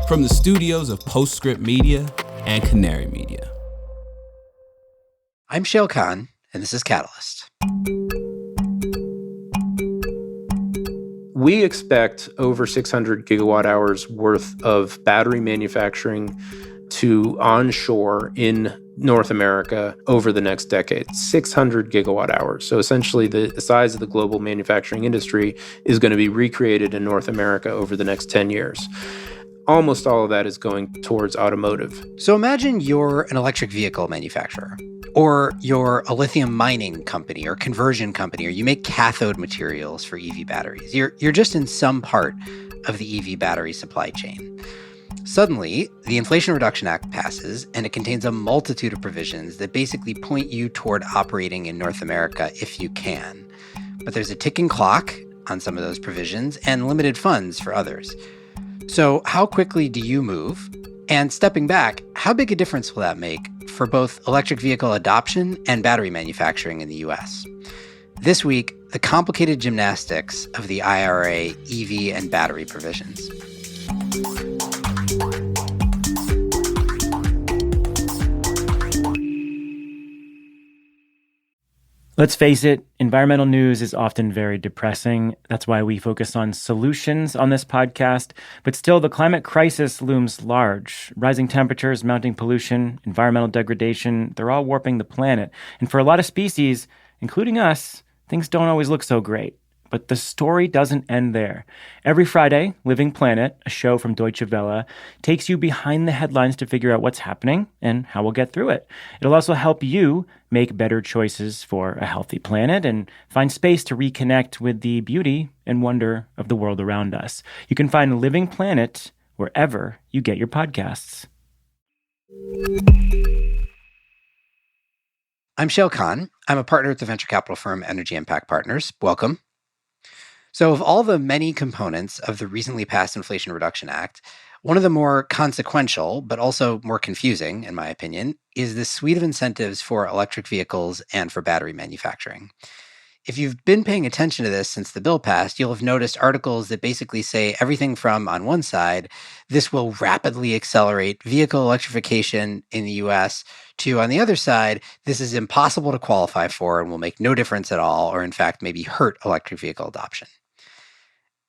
From the studios of Postscript Media and Canary Media. I'm Shayle, and this is Catalyst. We expect over 600 gigawatt hours worth of battery manufacturing to onshore in North America over the next decade. 600 gigawatt hours. So essentially the size of the global manufacturing industry is going to be recreated in North America over the next 10 years. Almost all of that is going towards automotive. So imagine you're an electric vehicle manufacturer, or you're a lithium mining company or conversion company, or you make cathode materials for EV batteries. You're just in some part of the EV battery supply chain. Suddenly, the Inflation Reduction Act passes, and it contains a multitude of provisions that basically point you toward operating in North America if you can. But there's a ticking clock on some of those provisions and limited funds for others. So how quickly do you move? And stepping back, how big a difference will that make for both electric vehicle adoption and battery manufacturing in the US? This week, the complicated gymnastics of the IRA EV and battery provisions. Let's face it, environmental news is often very depressing. That's why we focus on solutions on this podcast. But still, the climate crisis looms large. Rising temperatures, mounting pollution, environmental degradation, they're all warping the planet. And for a lot of species, including us, things don't always look so great. But the story doesn't end there. Every Friday, Living Planet, a show from Deutsche Welle, takes you behind the headlines to figure out what's happening and how we'll get through it. It'll also help you make better choices for a healthy planet and find space to reconnect with the beauty and wonder of the world around us. You can find Living Planet wherever you get your podcasts. I'm Shayle. I'm a partner at the venture capital firm Energy Impact Partners. Welcome. So of all the many components of the recently passed Inflation Reduction Act, one of the more consequential, but also more confusing, in my opinion, is this suite of incentives for electric vehicles and for battery manufacturing. If you've been paying attention to this since the bill passed, you'll have noticed articles that basically say everything from, on one side, this will rapidly accelerate vehicle electrification in the US, to, on the other side, this is impossible to qualify for and will make no difference at all, or in fact, maybe hurt electric vehicle adoption.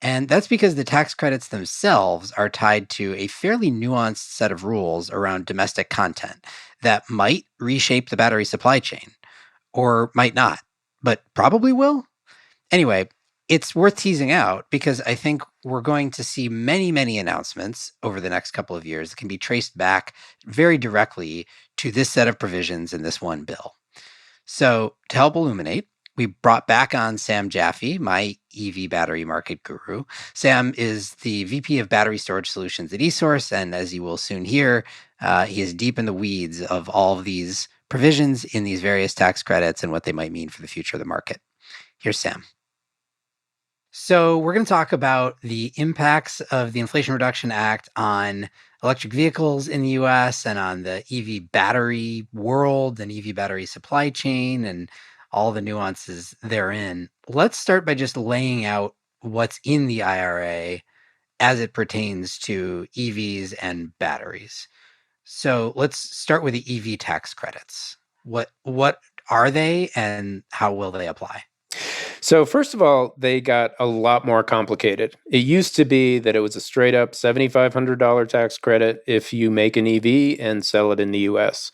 And that's because the tax credits themselves are tied to a fairly nuanced set of rules around domestic content that might reshape the battery supply chain, or might not, but probably will. Anyway, it's worth teasing out because I think we're going to see many, many announcements over the next couple of years that can be traced back very directly to this set of provisions in this one bill. So to help illuminate, we brought back on Sam Jaffe, my EV battery market guru. Sam is the VP of Battery Storage Solutions at eSource, and as you will soon hear, he is deep in the weeds of all of these provisions in these various tax credits and what they might mean for the future of the market. Here's Sam. So we're going to talk about the impacts of the Inflation Reduction Act on electric vehicles in the US and on the EV battery world and EV battery supply chain and all the nuances therein. Let's start by just laying out what's in the IRA as it pertains to EVs and batteries. So let's start with the EV tax credits. What are they and how will they apply? So first of all, they got a lot more complicated. It used to be that it was a straight up $7,500 tax credit if you make an EV and sell it in the US.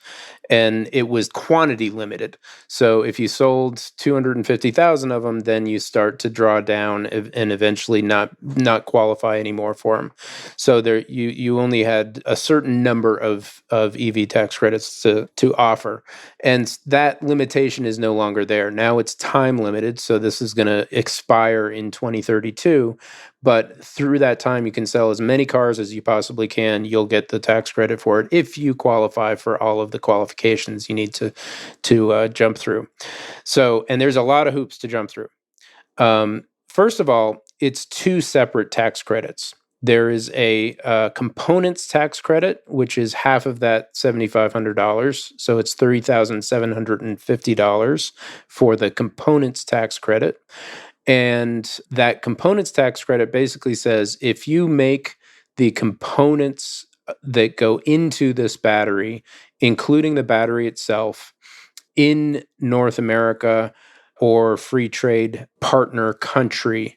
And it was quantity limited. So if you sold 250,000 of them, then you start to draw down and eventually not qualify anymore for them. So there you only had a certain number of EV tax credits to offer. And that limitation is no longer there. Now it's time limited. So this is going to expire in 2032. But through that time, you can sell as many cars as you possibly can. You'll get the tax credit for it if you qualify for all of the qualifications you need to jump through. So, and there's a lot of hoops to jump through. First of all, it's two separate tax credits. There is a components tax credit, which is half of that $7,500. So it's $3,750 for the components tax credit. And that components tax credit basically says if you make the components that go into this battery, including the battery itself, in North America or free trade partner country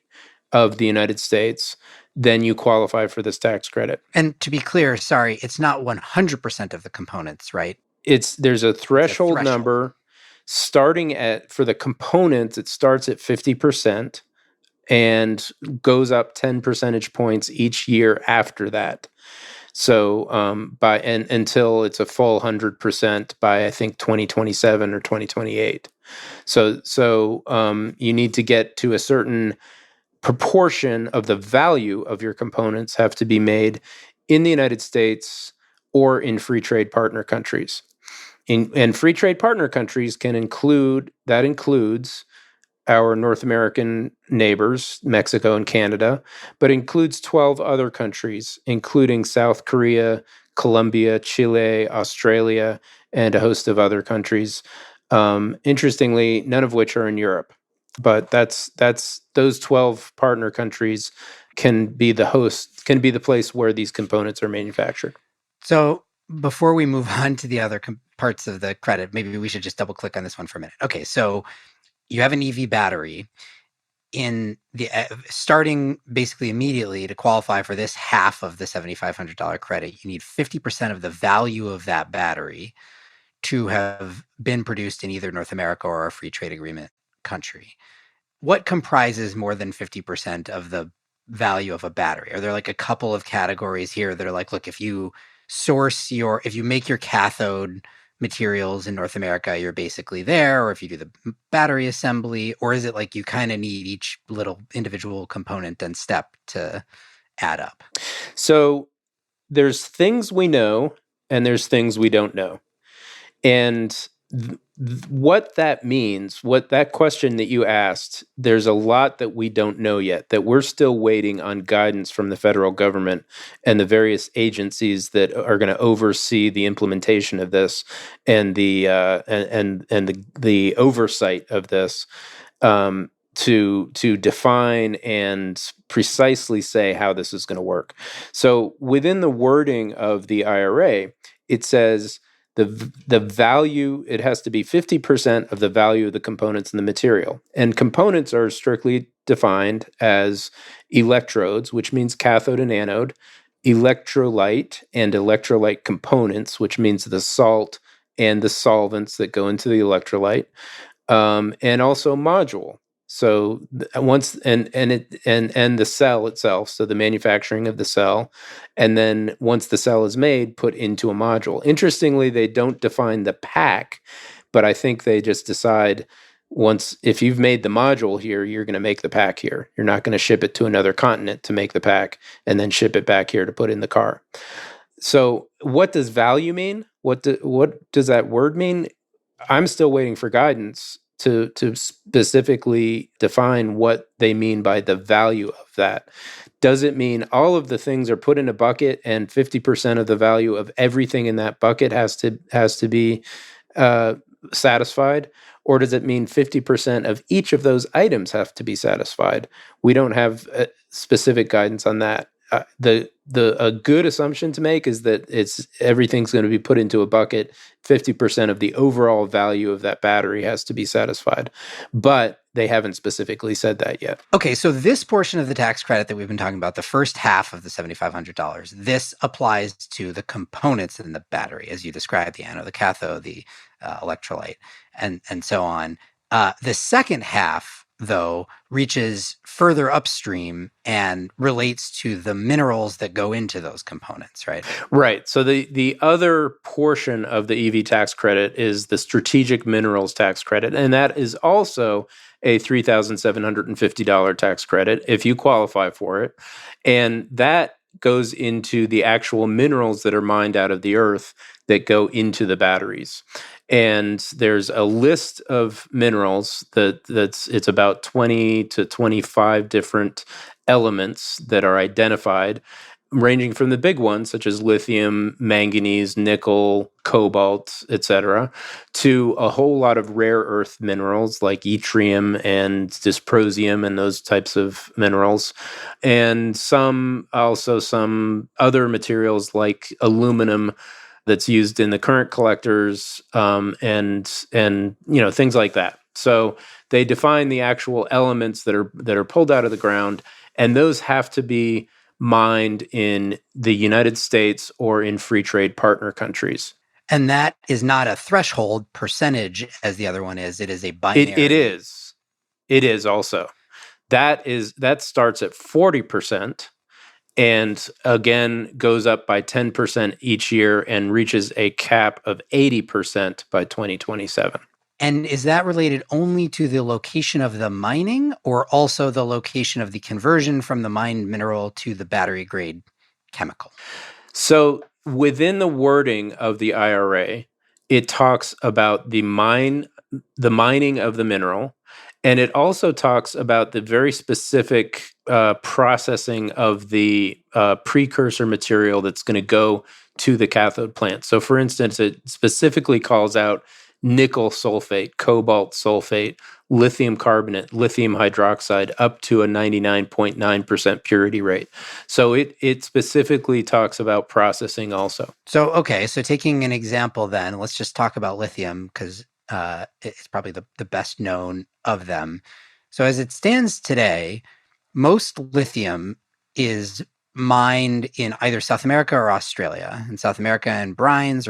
of the United States, then you qualify for this tax credit. And to be clear, sorry, it's not 100% of the components, right? There's a threshold number starting at, for the components, it starts at 50% and goes up 10 percentage points each year after that. So until it's a full 100% by, I think, 2027 or 2028. So you need to get to a certain proportion of the value of your components have to be made in the United States or in free trade partner countries. And free trade partner countries includes our North American neighbors, Mexico and Canada, but includes 12 other countries, including South Korea, Colombia, Chile, Australia, and a host of other countries. Interestingly, none of which are in Europe. But that's those 12 partner countries can be the place where these components are manufactured. So before we move on to the other parts of the credit, maybe we should just double click on this one for a minute. Okay, so you have an EV battery. In the starting basically immediately to qualify for this half of the $7,500 credit, you need 50% of the value of that battery to have been produced in either North America or a free trade agreement country. What comprises more than 50% of the value of a battery? Are there like a couple of categories here that are like, look, if you make your cathode materials in North America, you're basically there, or if you do the battery assembly, or is it like you kind of need each little individual component and step to add up? So there's things we know and there's things we don't know. And what that means, what that question that you asked, there's a lot that we don't know yet, that we're still waiting on guidance from the federal government and the various agencies that are going to oversee the implementation of this and the the oversight of this to define and precisely say how this is going to work. So within the wording of the IRA, it says the value, it has to be 50% of the value of the components in the material. And components are strictly defined as electrodes, which means cathode and anode, electrolyte and electrolyte components, which means the salt and the solvents that go into the electrolyte, and also module. So once and the cell itself, so the manufacturing of the cell, and then once the cell is made, put into a module. Interestingly, they don't define the pack, but I think they just decide if you've made the module here, you're going to make the pack here. You're not going to ship it to another continent to make the pack and then ship it back here to put in the car. So what does value mean? What does that word mean? I'm still waiting for guidance to specifically define what they mean by the value of that. Does it mean all of the things are put in a bucket and 50% of the value of everything in that bucket has to be satisfied? Or does it mean 50% of each of those items have to be satisfied? We don't have specific guidance on that. A good assumption to make is that everything's going to be put into a bucket. 50% of the overall value of that battery has to be satisfied, but they haven't specifically said that yet. Okay, so this portion of the tax credit that we've been talking about, the first half of the $7,500, this applies to the components in the battery, as you described, the anode, the cathode, the electrolyte, and so on. The second half, though, reaches further upstream and relates to the minerals that go into those components, right? Right. So the other portion of the EV tax credit is the strategic minerals tax credit, and that is also a $3,750 tax credit if you qualify for it. And that goes into the actual minerals that are mined out of the earth that go into the batteries. And there's a list of minerals it's about 20 to 25 different elements that are identified ranging from the big ones, such as lithium, manganese, nickel, cobalt, etc., to a whole lot of rare earth minerals like yttrium and dysprosium and those types of minerals, and some other materials like aluminum that's used in the current collectors, and things like that. So they define the actual elements that are pulled out of the ground, and those have to be mined in the United States or in free trade partner countries. And that is not a threshold percentage as the other one is. It is a binary. It is. It is also. That starts at 40%. And again, goes up by 10% each year and reaches a cap of 80% by 2027. And is that related only to the location of the mining or also the location of the conversion from the mined mineral to the battery grade chemical? So within the wording of the IRA, it talks about the mining of the mineral. And it also talks about the very specific processing of the precursor material that's going to go to the cathode plant. So, for instance, it specifically calls out nickel sulfate, cobalt sulfate, lithium carbonate, lithium hydroxide, up to a 99.9% purity rate. So it specifically talks about processing also. So, okay, so taking an example then, let's just talk about lithium because it's probably the best known of them. So as it stands today, most lithium is mined in either South America or Australia. In South America in brines,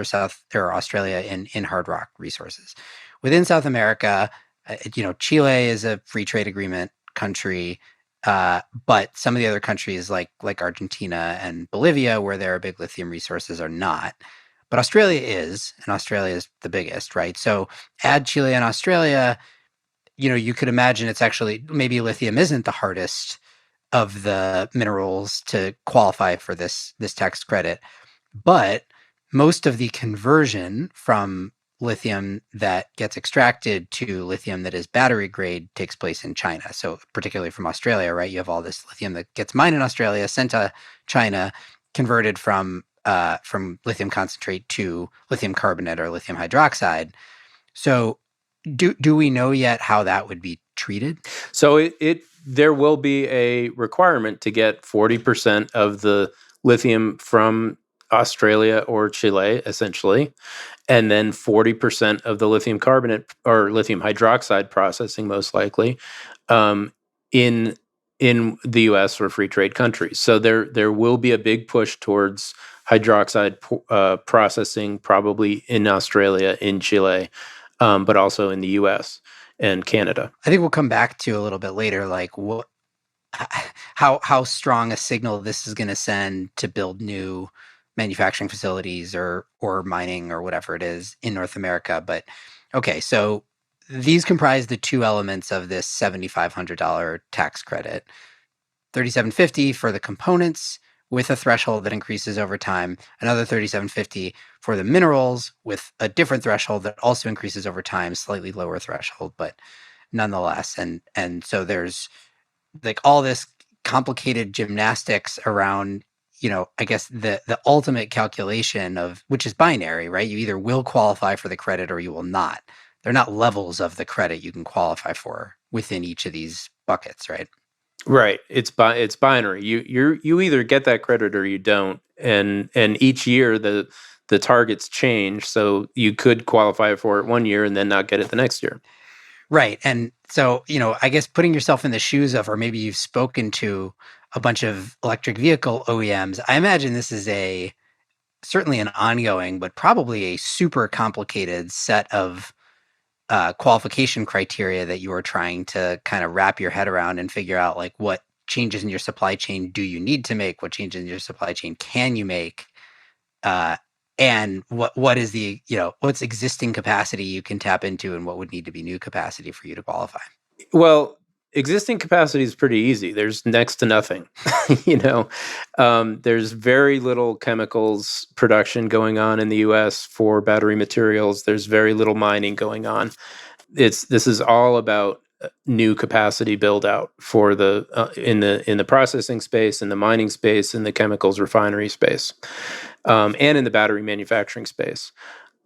or Australia in hard rock resources. Within South America, Chile is a free trade agreement country, but some of the other countries like Argentina and Bolivia, where there are big lithium resources, are not. But Australia is, and Australia is the biggest, right? So add Chile and Australia, you could imagine it's actually maybe lithium isn't the hardest of the minerals to qualify for this tax credit, but most of the conversion from lithium that gets extracted to lithium that is battery grade takes place in China. So particularly from Australia, right? You have all this lithium that gets mined in Australia, sent to China, converted from lithium concentrate to lithium carbonate or lithium hydroxide. So do we know yet how that would be treated? So there will be a requirement to get 40% of the lithium from Australia or Chile, essentially, and then 40% of the lithium carbonate or lithium hydroxide processing, most likely, in the U.S. or free trade countries. So there will be a big push towards hydroxide processing, probably in Australia, in Chile, but also in the U.S. and Canada. I think we'll come back to a little bit later, like how strong a signal this is going to send to build new manufacturing facilities or mining or whatever it is in North America. But okay, so these comprise the two elements of this $7,500 tax credit. $3,750 for the components with a threshold that increases over time, another $3,750 for the minerals with a different threshold that also increases over time, slightly lower threshold, but nonetheless. And so there's like all this complicated gymnastics around, I guess the ultimate calculation of which is binary, right? You either will qualify for the credit or you will not. They're not levels of the credit you can qualify for within each of these buckets, right? Right. It's binary. You either get that credit or you don't. And each year the targets change, so you could qualify for it one year and then not get it the next year. Right. And so, I guess putting yourself in the shoes of, or maybe you've spoken to a bunch of electric vehicle OEMs, I imagine this is certainly an ongoing, but probably a super complicated set of qualification criteria that you are trying to kind of wrap your head around and figure out like what changes in your supply chain do you need to make, what changes in your supply chain can you make, and what is the what's existing capacity you can tap into and what would need to be new capacity for you to qualify? Well, existing capacity is pretty easy. There's next to nothing. There's very little chemicals production going on in the U.S. for battery materials. There's very little mining going on. This is all about new capacity build out for the in the processing space, in the mining space, in the chemicals refinery space, and in the battery manufacturing space.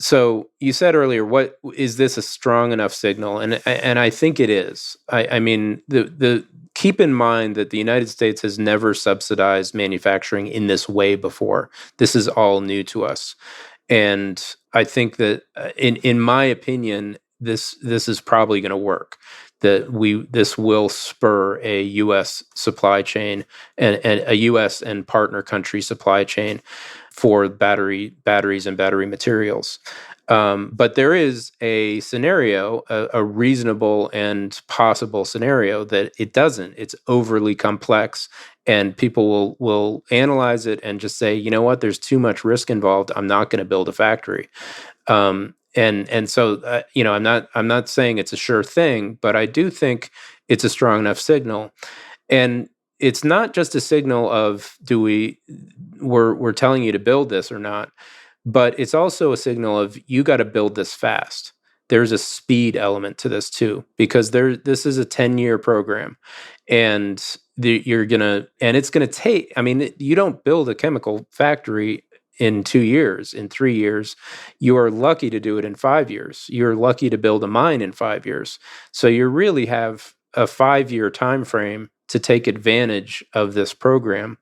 So you said earlier, what is this a strong enough signal? And I think it is. I mean, the keep in mind that the United States has never subsidized manufacturing in this way before. This is all new to us, and I think that in my opinion, this is probably going to work. This will spur a U.S. supply chain and a U.S. and partner country supply chain for batteries and battery materials. But there is a scenario, a reasonable and possible scenario that it doesn't. It's overly complex, and people will analyze it and just say, you know what, there's too much risk involved. I'm not going to build a factory. And so I'm not saying it's a sure thing, but I do think it's a strong enough signal. And it's not just a signal of we're telling you to build this or not, but it's also a signal of you got to build this fast. There's a speed element to this too, because this is a 10-year program, and it's gonna take. I mean, you don't build a chemical factory in 2 years, in 3 years. You are lucky to do it in 5 years. You're lucky to build a mine in 5 years. So you really have a 5-year time frame to take advantage of this program.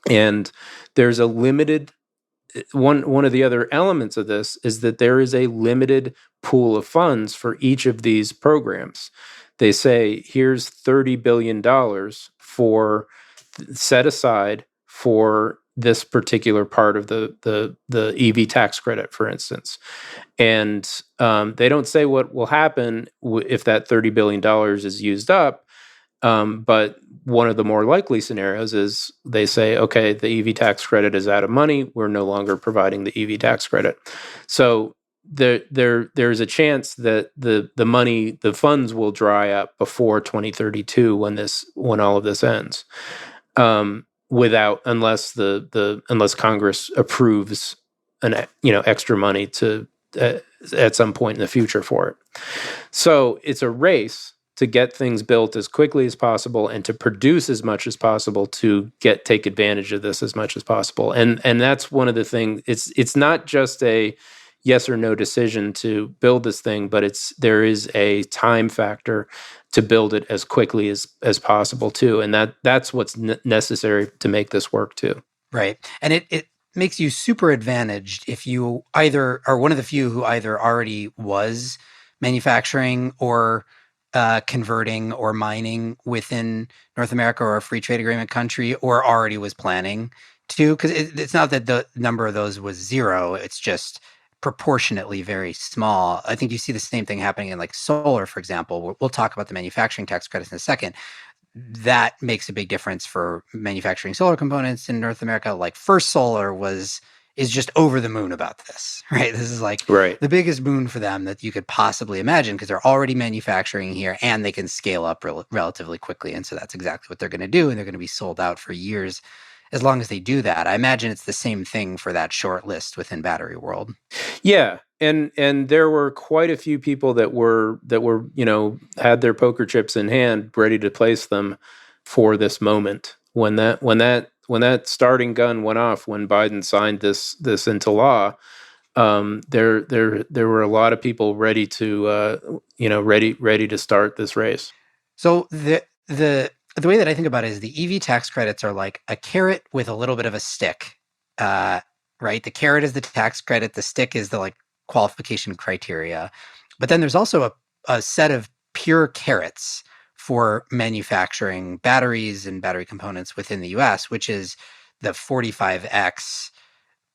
And there's a limited one of the other elements of this is that there is a limited pool of funds for each of these programs. They say, here's $30 billion set aside for this particular part of the EV tax credit, for instance. And they don't say what will happen if that $30 billion is used up. But one of the more likely scenarios is they say, okay, the EV tax credit is out of money. We're no longer providing the EV tax credit. So there's a chance that the funds will dry up before 2032 when all of this ends, unless Congress approves extra money to at some point in the future for it. So it's a race to get things built as quickly as possible and to produce as much as possible to take advantage of this as much as possible. And that's one of the things. It's not just a yes or no decision to build this thing, but there is a time factor to build it as quickly as possible too. And that's what's necessary to make this work too. Right. And it makes you super advantaged if you either are one of the few who either already was manufacturing or converting or mining within North America or a free trade agreement country, or already was planning to, because it's not that the number of those was zero. It's just proportionately very small. I think you see the same thing happening in like solar, for example. We'll talk about the manufacturing tax credits in a second. That makes a big difference for manufacturing solar components in North America. Like First Solar is just over the moon about this, right? This is like the biggest boon for them that you could possibly imagine, because they're already manufacturing here and they can scale up relatively quickly. And so that's exactly what they're going to do. And they're going to be sold out for years as long as they do that. I imagine it's the same thing for that short list within Battery World. Yeah. And there were quite a few people that were had their poker chips in hand, ready to place them for this moment when that starting gun went off, when Biden signed this into law. There were a lot of people ready to ready to start this race. So the way that I think about it is the EV tax credits are like a carrot with a little bit of a stick, right? The carrot is the tax credit, the stick is the like qualification criteria, but then there's also a set of pure carrots for manufacturing batteries and battery components within the US, which is the 45X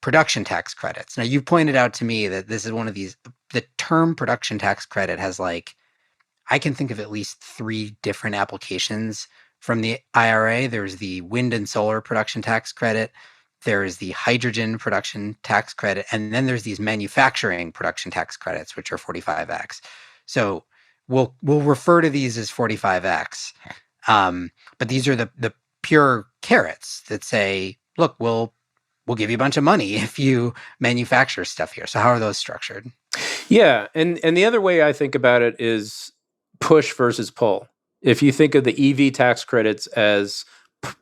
production tax credits. Now, you pointed out to me that this is one of these, the term production tax credit has like, I can think of at least 3 different applications from the IRA. There's the wind and solar production tax credit, there's the hydrogen production tax credit, and then there's these manufacturing production tax credits, which are 45X. So we'll refer to these as 45X. But these are the pure carrots that say, look, we'll give you a bunch of money if you manufacture stuff here. So how are those structured? Yeah, and the other way I think about it is push versus pull. If you think of the EV tax credits as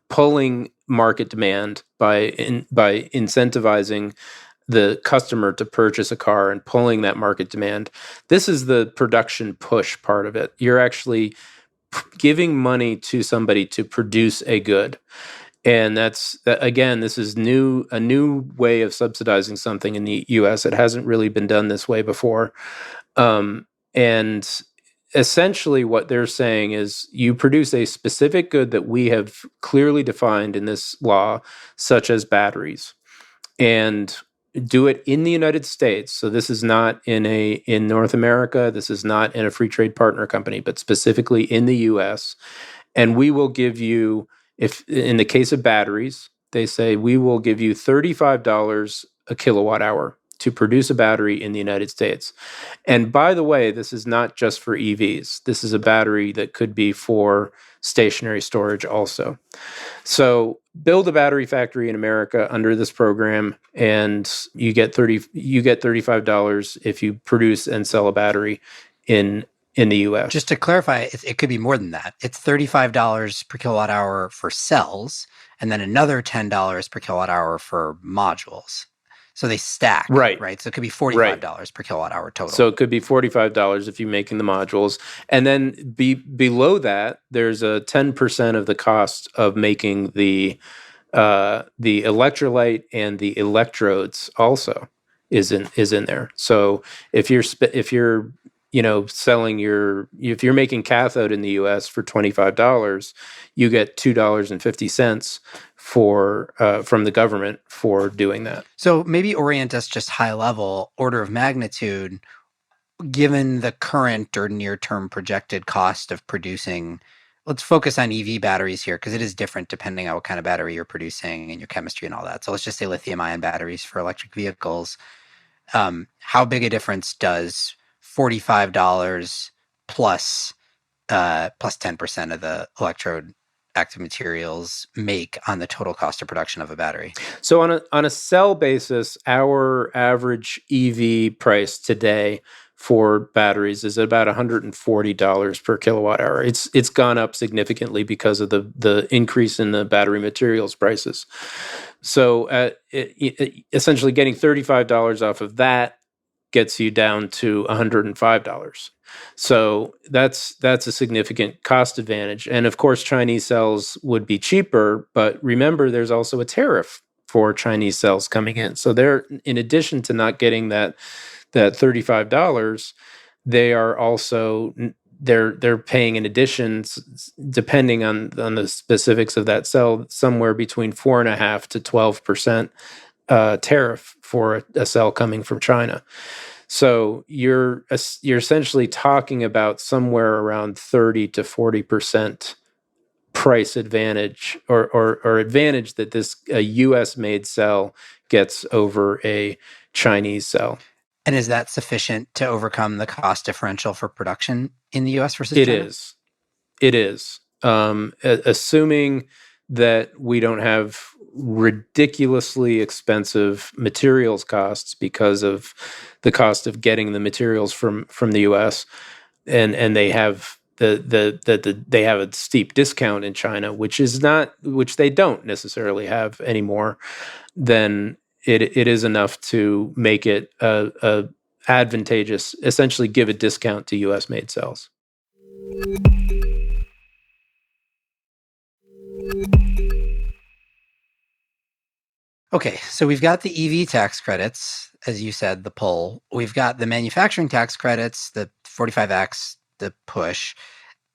pulling market demand by incentivizing the customer to purchase a car and pulling that market demand, this is the production push part of it. You're actually giving money to somebody to produce a good. And that's, again, this is a new way of subsidizing something in the US. It hasn't really been done this way before. And essentially what they're saying is you produce a specific good that we have clearly defined in this law, such as batteries, and do it in the United States. So this is not in North America. This is not in a free trade partner company, but specifically in the US. And we will give you, if in the case of batteries, they say we will give you $35 a kilowatt hour to produce a battery in the United States. And by the way, this is not just for EVs. This is a battery that could be for stationary storage also. So build a battery factory in America under this program, and you get $35 if you produce and sell a battery in the US. Just to clarify, it could be more than that. It's $35 per kilowatt hour for cells, and then another $10 per kilowatt hour for modules. So they stack, right? So it could be $45 per kilowatt hour total. So it could be $45 if you're making the modules. And then below that, there's a 10% of the cost of making the electrolyte and the electrodes also is in there. So if you're if you're making cathode in the US for $25, you get $2.50 from the government for doing that. So maybe orient us just high level, order of magnitude, given the current or near term projected cost of producing. Let's focus on EV batteries here, because it is different depending on what kind of battery you're producing and your chemistry and all that. So let's just say lithium ion batteries for electric vehicles. How big a difference does $45 plus 10% of the electrode active materials make on the total cost of production of a battery? So on a cell basis, our average EV price today for batteries is about $140 per kilowatt hour. It's gone up significantly because of the increase in the battery materials prices. So essentially getting $35 off of that gets you down to $105. So that's a significant cost advantage. And of course, Chinese cells would be cheaper, but remember, there's also a tariff for Chinese cells coming in. So they're, in addition to not getting that $35, they are also they're paying in addition, depending on the specifics of that cell, somewhere between 4.5% to 12% tariff for a cell coming from China. So you're essentially talking about somewhere around 30 to 40% price advantage or advantage that a U.S. made cell gets over a Chinese cell. And is that sufficient to overcome the cost differential for production in the U.S. versus China? It is. Assuming that we don't have ridiculously expensive materials costs because of the cost of getting the materials from the U.S. and they have they have a steep discount in China, which they don't necessarily have anymore, then it is enough to make it a advantageous, essentially give a discount to U.S. made cells. Okay, so we've got the EV tax credits, as you said, the pull. We've got the manufacturing tax credits, the 45X, the push.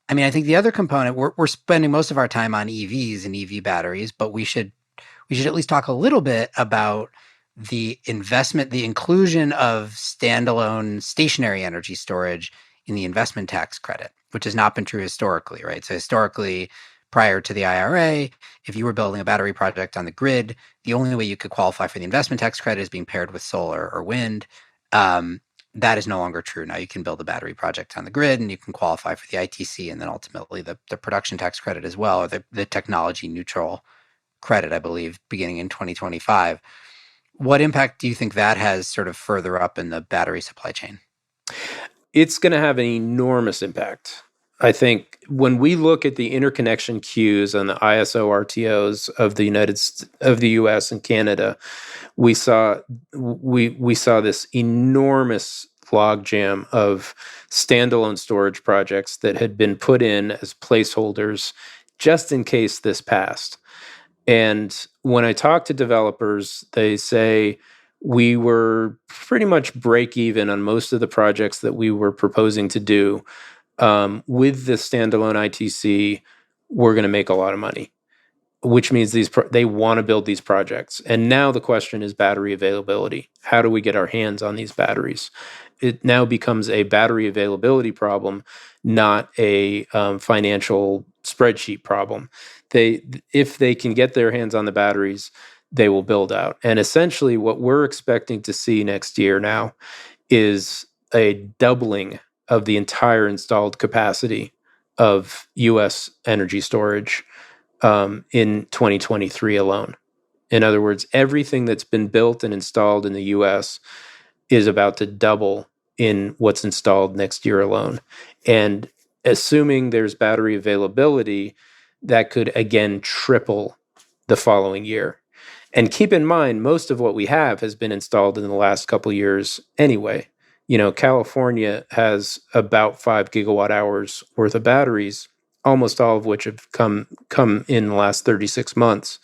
I mean, I think the other component, we're spending most of our time on EVs and EV batteries, but we should at least talk a little bit about the investment, the inclusion of standalone stationary energy storage in the investment tax credit, which has not been true historically, right? So historically, prior to the IRA, if you were building a battery project on the grid, the only way you could qualify for the investment tax credit is being paired with solar or wind. That is no longer true. Now you can build a battery project on the grid and you can qualify for the ITC and then ultimately the production tax credit as well, or the technology neutral credit, I believe, beginning in 2025. What impact do you think that has sort of further up in the battery supply chain? It's going to have an enormous impact. I think when we look at the interconnection queues and the ISO RTOs of the US and Canada, we saw this enormous logjam of standalone storage projects that had been put in as placeholders just in case this passed. And when I talk to developers, they say we were pretty much break even on most of the projects that we were proposing to do. With the standalone ITC, we're going to make a lot of money, which means they want to build these projects. And now the question is battery availability. How do we get our hands on these batteries? It now becomes a battery availability problem, not a financial spreadsheet problem. If they can get their hands on the batteries, they will build out. And essentially what we're expecting to see next year now is a doubling of the entire installed capacity of US energy storage in 2023 alone. In other words, everything that's been built and installed in the US is about to double in what's installed next year alone. And assuming there's battery availability, that could again triple the following year. And keep in mind, most of what we have has been installed in the last couple of years anyway. California has about 5 gigawatt hours worth of batteries, almost all of which have come in the last 36 months,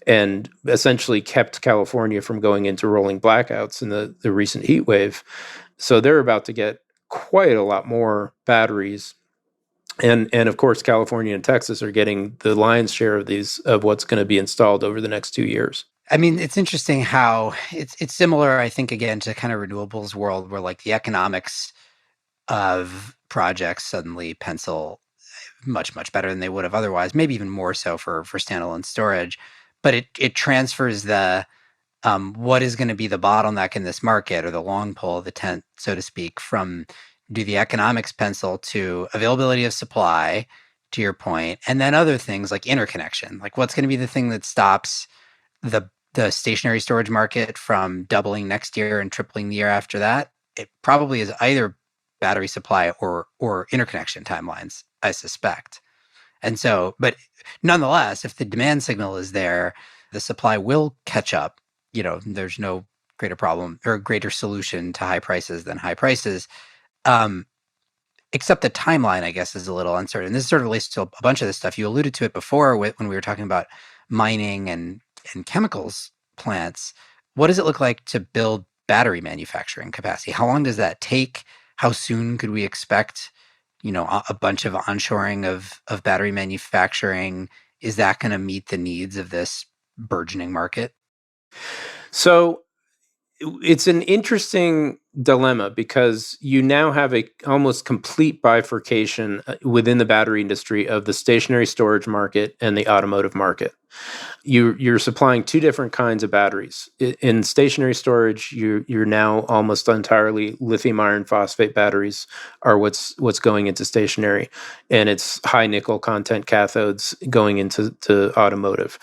and essentially kept California from going into rolling blackouts in the recent heat wave. So they're about to get quite a lot more batteries. And of course, California and Texas are getting the lion's share of what's going to be installed over the next 2 years. I mean, it's interesting how it's similar, I think, again, to kind of renewables world where like the economics of projects suddenly pencil much, much better than they would have otherwise, maybe even more so for standalone storage. But it transfers the what is going to be the bottleneck in this market, or the long pole of the tent, so to speak, from do the economics pencil to availability of supply, to your point, and then other things like interconnection. Like what's going to be the thing that stops the stationary storage market from doubling next year and tripling the year after that? It probably is either battery supply or interconnection timelines, I suspect. And so, but nonetheless, if the demand signal is there, the supply will catch up. There's no greater problem or greater solution to high prices than high prices. Except the timeline, I guess, is a little uncertain. This sort of relates to a bunch of this stuff. You alluded to it before when we were talking about mining and chemicals plants. What does it look like to build battery manufacturing capacity? How long does that take? How soon could we expect, a bunch of onshoring of battery manufacturing? Is that going to meet the needs of this burgeoning market? So it's an interesting dilemma because you now have a almost complete bifurcation within the battery industry of the stationary storage market and the automotive market. You're supplying two different kinds of batteries. In stationary storage, you're now almost entirely lithium iron phosphate batteries are what's going into stationary, and it's high nickel content cathodes going into automotive.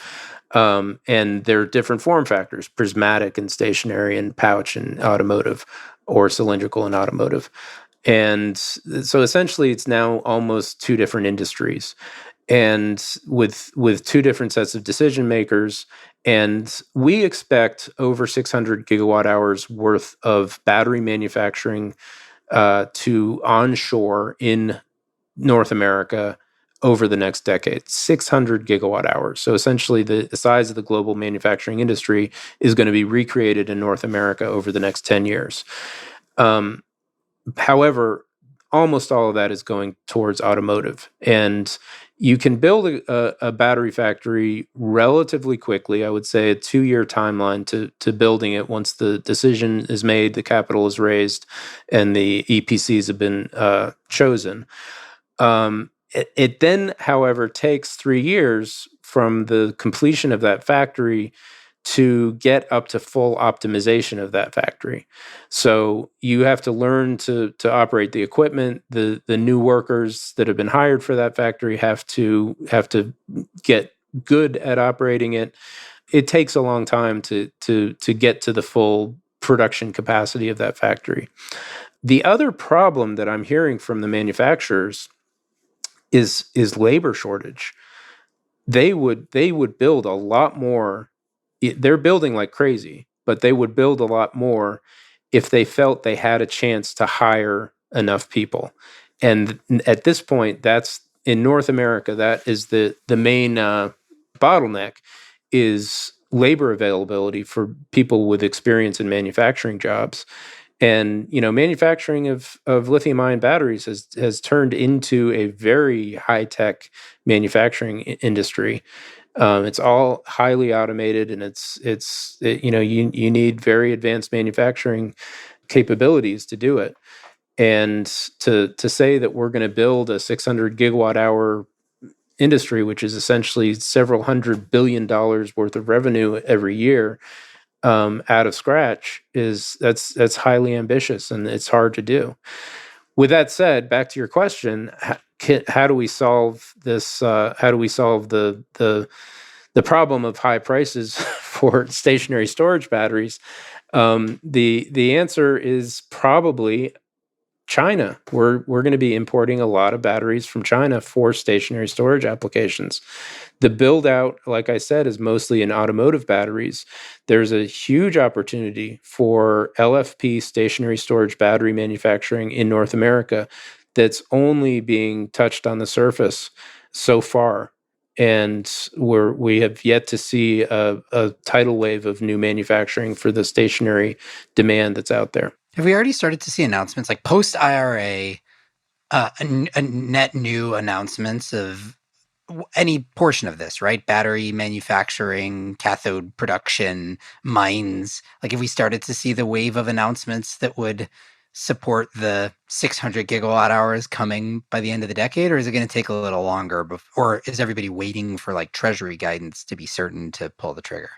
And there are different form factors: prismatic and stationary, and pouch and automotive, or cylindrical and automotive. And so essentially, it's now almost two different industries, and with two different sets of decision makers. And we expect over 600 gigawatt hours worth of battery manufacturing to onshore in North America over the next decade. 600 gigawatt hours. So essentially the size of the global manufacturing industry is going to be recreated in North America over the next 10 years. However, almost all of that is going towards automotive. And you can build a battery factory relatively quickly. I would say a 2-year timeline to building it once the decision is made, the capital is raised, and the EPCs have been chosen. It then, however, takes 3 years from the completion of that factory to get up to full optimization of that factory. So you have to learn to operate the equipment. The new workers that have been hired for that factory have to get good at operating it. It takes a long time to get to the full production capacity of that factory. The other problem that I'm hearing from the manufacturers is labor shortage. They would build a lot more. They're building like crazy, but they would build a lot more if they felt they had a chance to hire enough people. And at this point, that's in North America, that is the main bottleneck is labor availability for people with experience in manufacturing jobs. And manufacturing of lithium ion batteries has turned into a very high tech manufacturing industry. It's all highly automated, and you need very advanced manufacturing capabilities to do it. And to say that we're going to build a 600 gigawatt hour industry, which is essentially several $100 billion worth of revenue every year, out of scratch, that's highly ambitious, and it's hard to do. With that said, back to your question, how do we solve this? How do we solve the problem of high prices for stationary storage batteries? The answer is probably China. We're going to be importing a lot of batteries from China for stationary storage applications. The build out, like I said, is mostly in automotive batteries. There's a huge opportunity for LFP stationary storage battery manufacturing in North America that's only being touched on the surface so far. And we have yet to see a tidal wave of new manufacturing for the stationary demand that's out there. Have we already started to see announcements like post IRA, a net new announcements of any portion of this, right? Battery manufacturing, cathode production, mines. Like, if we started to see the wave of announcements that would support the 600 gigawatt hours coming by the end of the decade, or is it going to take a little longer? Or is everybody waiting for like Treasury guidance to be certain to pull the trigger?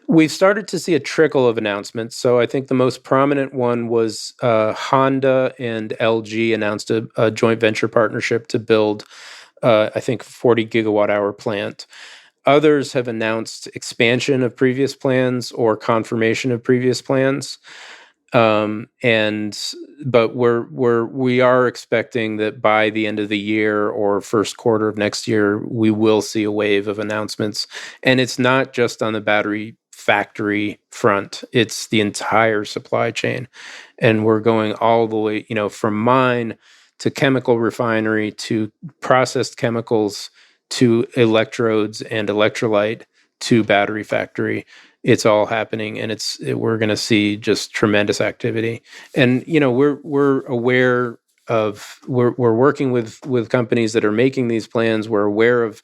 We've started to see a trickle of announcements. So I think the most prominent one was Honda and LG announced a joint venture partnership to build, I think, 40 gigawatt hour plant. Others have announced expansion of previous plans or confirmation of previous plans. But we are expecting that by the end of the year or first quarter of next year, we will see a wave of announcements. And it's not just on the battery factory front, it's the entire supply chain. And we're going all the way, from mine to chemical refinery to processed chemicals to electrodes and electrolyte to battery factory. It's all happening, and we're going to see just tremendous activity. And we're aware of we're working with companies that are making these plans. We're aware of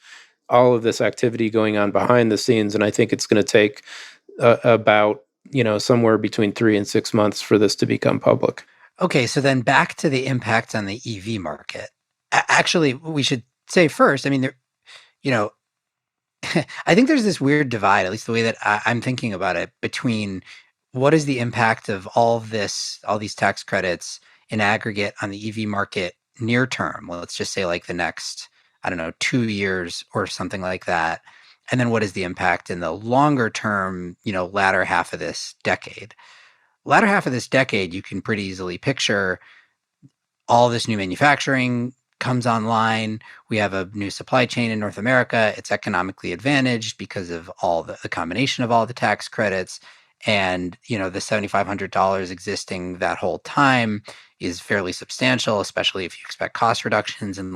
all of this activity going on behind the scenes, and I think it's going to take about somewhere between 3 and 6 months for this to become public. Okay, so then back to the impact on the EV market. Actually, we should say first, I mean, I think there's this weird divide, at least the way that I'm thinking about it, between what is the impact of all these tax credits in aggregate on the EV market near term. Well, let's just say like the next, 2 years or something like that. And then what is the impact in the longer term, latter half of this decade? Latter half of this decade, you can pretty easily picture all this new manufacturing comes online. We have a new supply chain in North America. It's economically advantaged because of all the combination of all the tax credits. And, the $7,500 existing that whole time is fairly substantial, especially if you expect cost reductions. And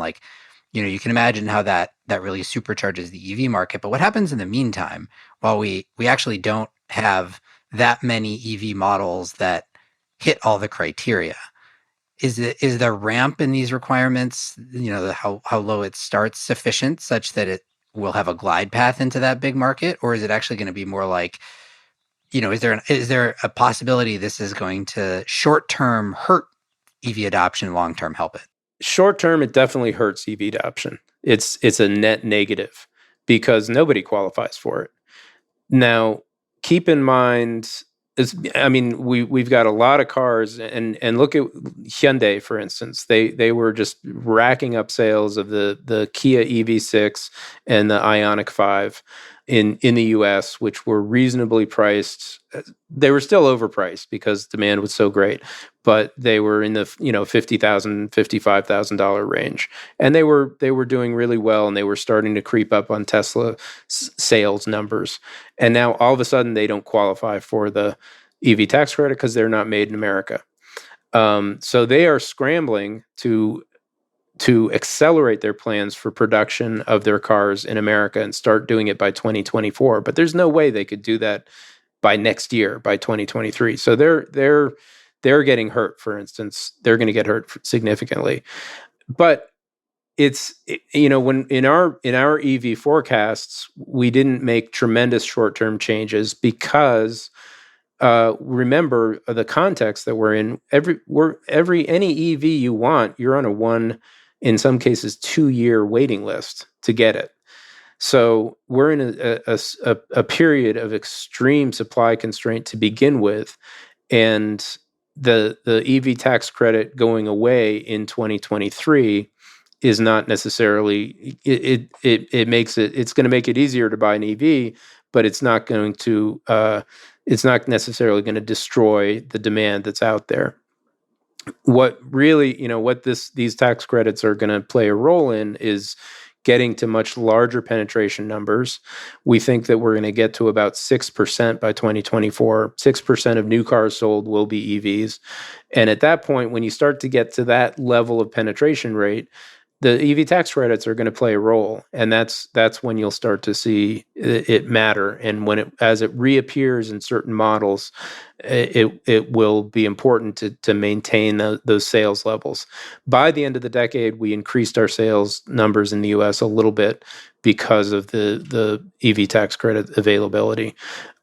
you can imagine how that really supercharges the EV market. But what happens in the meantime, while we actually don't have that many EV models that hit all the criteria? Is the ramp in these requirements, how low it starts, sufficient such that it will have a glide path into that big market? Or is it actually going to be more like, is there a possibility this is going to short-term hurt EV adoption, long-term help it? Short-term, it definitely hurts EV adoption. It's a net negative because nobody qualifies for it. Now, keep in mind, we've got a lot of cars, and look at Hyundai, for instance. They were just racking up sales of the Kia EV6 and the Ioniq 5. in the U.S., which were reasonably priced. They were still overpriced because demand was so great, but they were in the $50,000, $55,000 range, and they were doing really well, and they were starting to creep up on Tesla sales numbers. And now all of a sudden they don't qualify for the EV tax credit because they're not made in America. So they are scrambling to accelerate their plans for production of their cars in America and start doing it by 2024. But there's no way they could do that by next year, by 2023. So they're getting hurt. For instance, they're going to get hurt significantly. But it's, when in our EV forecasts, we didn't make tremendous short-term changes because remember the context that we're in. Any EV you want, you're on a 1, in some cases 2-year waiting list to get it. So we're in a period of extreme supply constraint to begin with, and the EV tax credit going away in 2023 is not necessarily it makes it's going to make it easier to buy an EV, but it's not going to it's not necessarily going to destroy the demand that's out there. What really, what these tax credits are going to play a role in is getting to much larger penetration numbers. We think that we're going to get to about 6% by 2024. 6% of new cars sold will be EVs. And at that point, when you start to get to that level of penetration rate, the EV tax credits are going to play a role, and that's when you'll start to see it matter. And as it reappears in certain models, it will be important to maintain those sales levels. By the end of the decade, we increased our sales numbers in the U.S. a little bit because of the EV tax credit availability.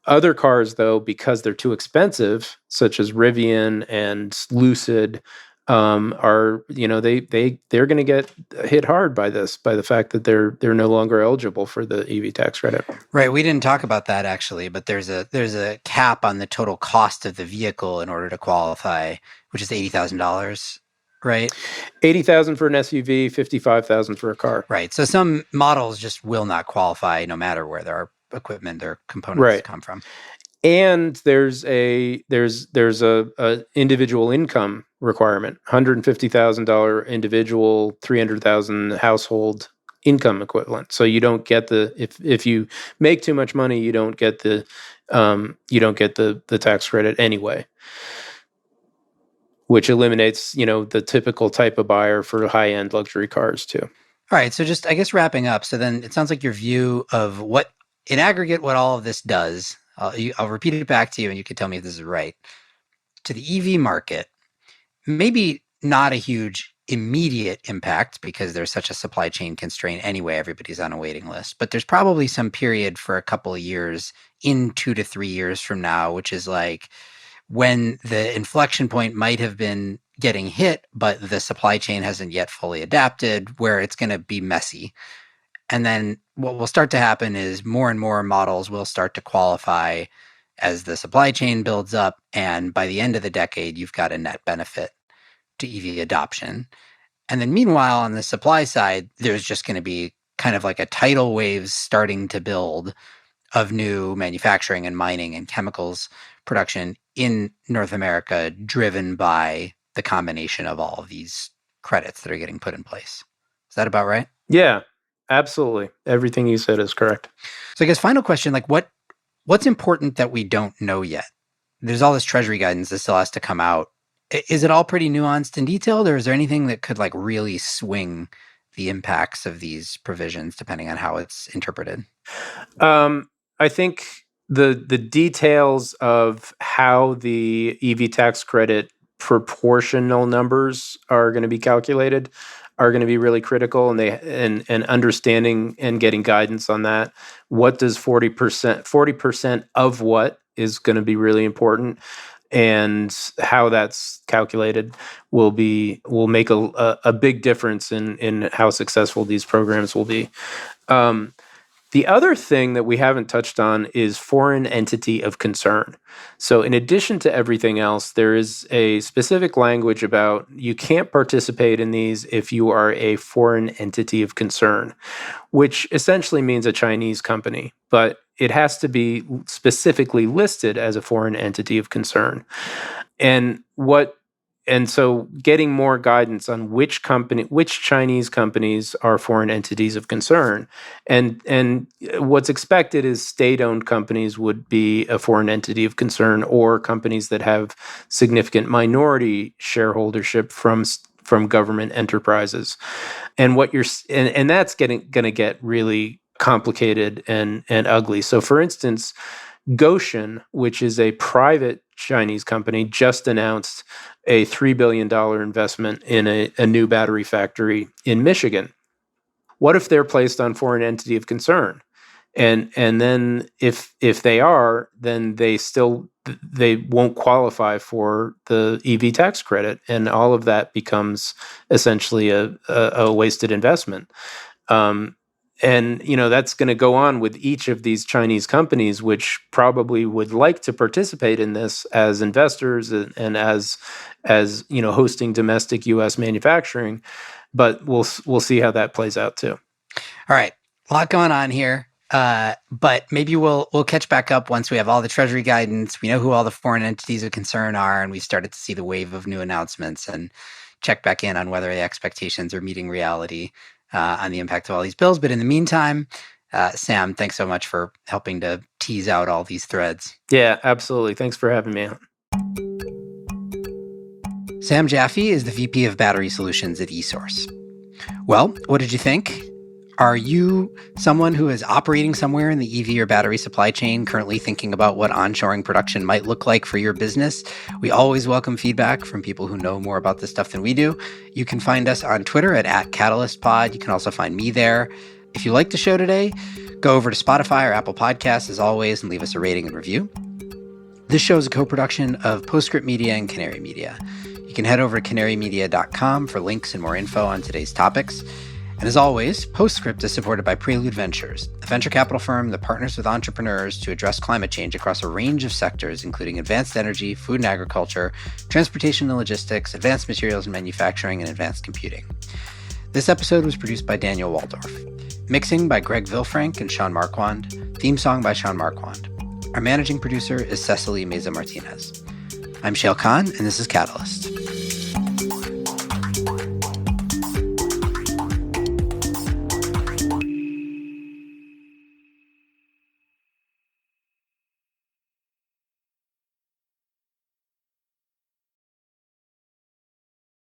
Other cars, though, because they're too expensive, such as Rivian and Lucid, are they're going to get hit hard by the fact that they're no longer eligible for the EV tax credit. Right. We didn't talk about that actually, but there's a cap on the total cost of the vehicle in order to qualify, which is $80,000, right? $80,000 for an SUV, $55,000 for a car. Right. So some models just will not qualify no matter where their equipment, their components come from. And there's a individual income requirement, $150,000 individual, $300,000 household income equivalent. So you don't get if you make too much money, you don't get the tax credit anyway, which eliminates the typical type of buyer for high-end luxury cars too. All right. So just, I guess, wrapping up. So then it sounds like your view of what in aggregate what all of this does. I'll repeat it back to you and you can tell me if this is right. To the EV market, maybe not a huge immediate impact because there's such a supply chain constraint anyway, everybody's on a waiting list. But there's probably some period for a couple of years in 2 to 3 years from now, which is like when the inflection point might have been getting hit, but the supply chain hasn't yet fully adapted, where it's going to be messy. And then what will start to happen is more and more models will start to qualify as the supply chain builds up. And by the end of the decade, you've got a net benefit to EV adoption. And then meanwhile, on the supply side, there's just going to be kind of like a tidal wave starting to build of new manufacturing and mining and chemicals production in North America, driven by the combination of all of these credits that are getting put in place. Is that about right? Yeah. Absolutely. Everything you said is correct. So I guess final question, like what's important that we don't know yet? There's all this treasury guidance that still has to come out. Is it all pretty nuanced and detailed, or is there anything that could like really swing the impacts of these provisions depending on how it's interpreted? I think the details of how the EV tax credit proportional numbers are going to be calculated are going to be really critical, and understanding and getting guidance on that. What does 40% of what is going to be really important, and how that's calculated will make a big difference in how successful these programs will be. The other thing that we haven't touched on is foreign entity of concern. So in addition to everything else, there is a specific language about you can't participate in these if you are a foreign entity of concern, which essentially means a Chinese company, but it has to be specifically listed as a foreign entity of concern. And so getting more guidance on which Chinese companies are foreign entities of concern. And what's expected is state-owned companies would be a foreign entity of concern, or companies that have significant minority shareholdership from government enterprises. And that's going to get really complicated and ugly. So for instance, Gotion, which is a private Chinese company, just announced a $3 billion investment in a new battery factory in Michigan. What if they're placed on foreign entity of concern? And then if they are, then they won't qualify for the EV tax credit, and all of that becomes essentially a wasted investment. And that's going to go on with each of these Chinese companies, which probably would like to participate in this as investors and as hosting domestic U.S. manufacturing. But we'll see how that plays out too. All right, a lot going on here, but maybe we'll catch back up once we have all the Treasury guidance. We know who all the foreign entities of concern are, and we started to see the wave of new announcements, and check back in on whether the expectations are meeting reality on the impact of all these bills. But in the meantime, Sam, thanks so much for helping to tease out all these threads. Yeah, absolutely. Thanks for having me on. Sam Jaffe is the VP of Battery Solutions at eSource. Well, what did you think? Are you someone who is operating somewhere in the EV or battery supply chain, currently thinking about what onshoring production might look like for your business? We always welcome feedback from people who know more about this stuff than we do. You can find us on Twitter at @CatalystPod. You can also find me there. If you liked the show today, go over to Spotify or Apple Podcasts, as always, and leave us a rating and review. This show is a co-production of Postscript Media and Canary Media. You can head over to canarymedia.com for links and more info on today's topics. And as always, Postscript is supported by Prelude Ventures, a venture capital firm that partners with entrepreneurs to address climate change across a range of sectors, including advanced energy, food and agriculture, transportation and logistics, advanced materials and manufacturing, and advanced computing. This episode was produced by Daniel Waldorf. Mixing by Greg Vilfrank and Sean Marquand. Theme song by Sean Marquand. Our managing producer is Cecily Meza Martinez. I'm Shayle Khan, and this is Catalyst.